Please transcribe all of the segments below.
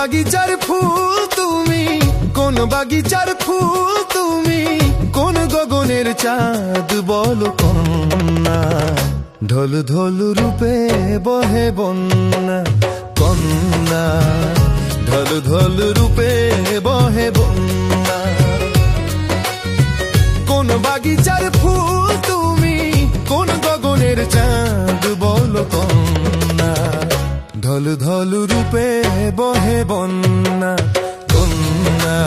বাগিচার ফুল তুমি, কোন বাগিচার ফুল তুমি, কোন গগনের চাঁদ বলো কন্যা। ঢোল ঢোল রূপে বহে বন্যা কন্যা, ঢোল ঢোল রূপে বহে বন্যা। কোন বাগিচার ফুল তুমি, কোন গগনের চাঁদ বলো কন্যা। ঢল ঢল রূপে বহে বন্যা কন্যা,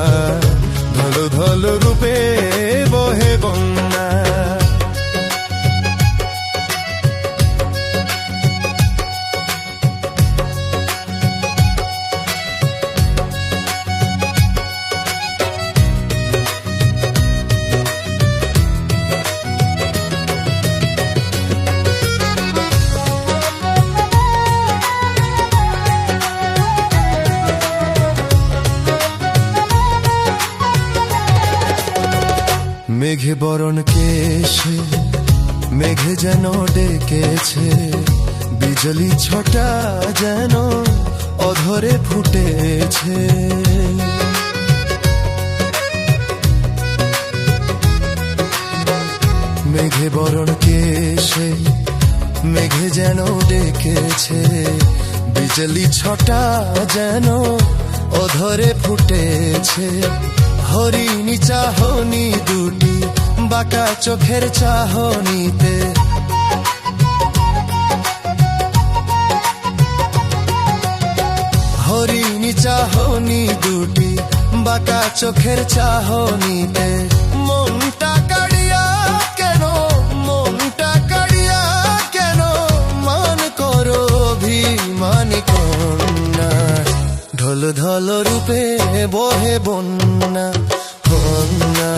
ঢল ঢল রূপে বহে বন্যা। মেঘে বরণ কেশে, মেঘে যেন ডেকেছে, বিজলি ছটা যেন অধরে ফুটেছে। মেঘে বরণ কেশে, মেঘে যেন ডেকেছে, বিজলি ছটা যেন অধরে ফুটেছে। হরিণী চাহনি দুটি বাঁকা চোখের চাহনিতে, হরিণী চাহনি দুটি বাঁকা চোখের চাহনিতে। মনটা কাড়িয়া কেন, মনটা কাড়িয়া কেন, মান করো অভিমানী কন্যা। ঢোল ঢোল রূপে বহে বন্যা কন্যা,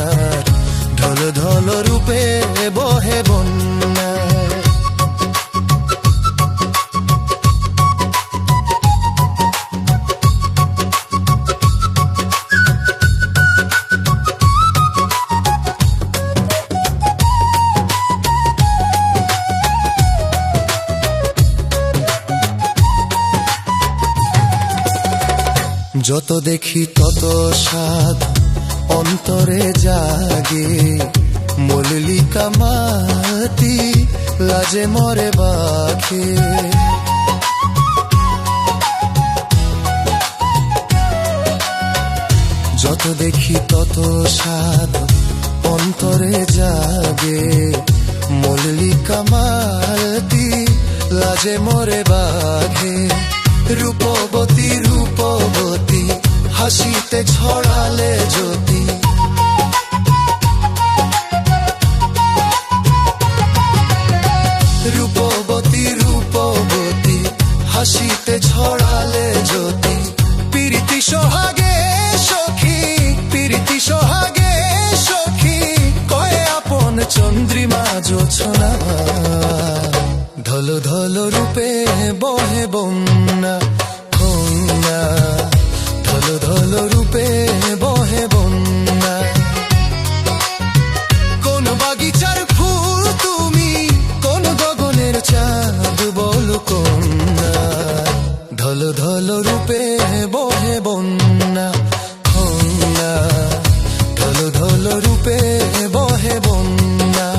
ঢোল ঢোল রূপে বহে বন্যা। যত দেখি তত স্বাদ অন্তরে জাগে, মল্লিকা মাতি লাজে মরে বাখে। যত দেখি তত স্বাদ অন্তরে জাগে, মল্লিকা মাতি লাজে মরে বাখে। রূপবতী রূপবতী হাসিতে ছড়ালে জ্যোতি, রূপবতী রূপবতী হাসিতে ছড়ালে জ্যোতি। প্রীতি সোহাগে সখী, প্রীতি সোহাগে সখী, কয়ে আপন চন্দ্রিমা জোছনা। ঢল ঢল রূপে বহে বন্যা কন্যা, ঢল ঢল রূপে বহে বন্যা। কোন বাগিচার ফুল তুমি, কোন গগনের চাঁদ বলো কন্যা। ঢল ঢল রূপে বহে বন্যা কন্যা, ঢল ঢল রূপে বহে বন্যা।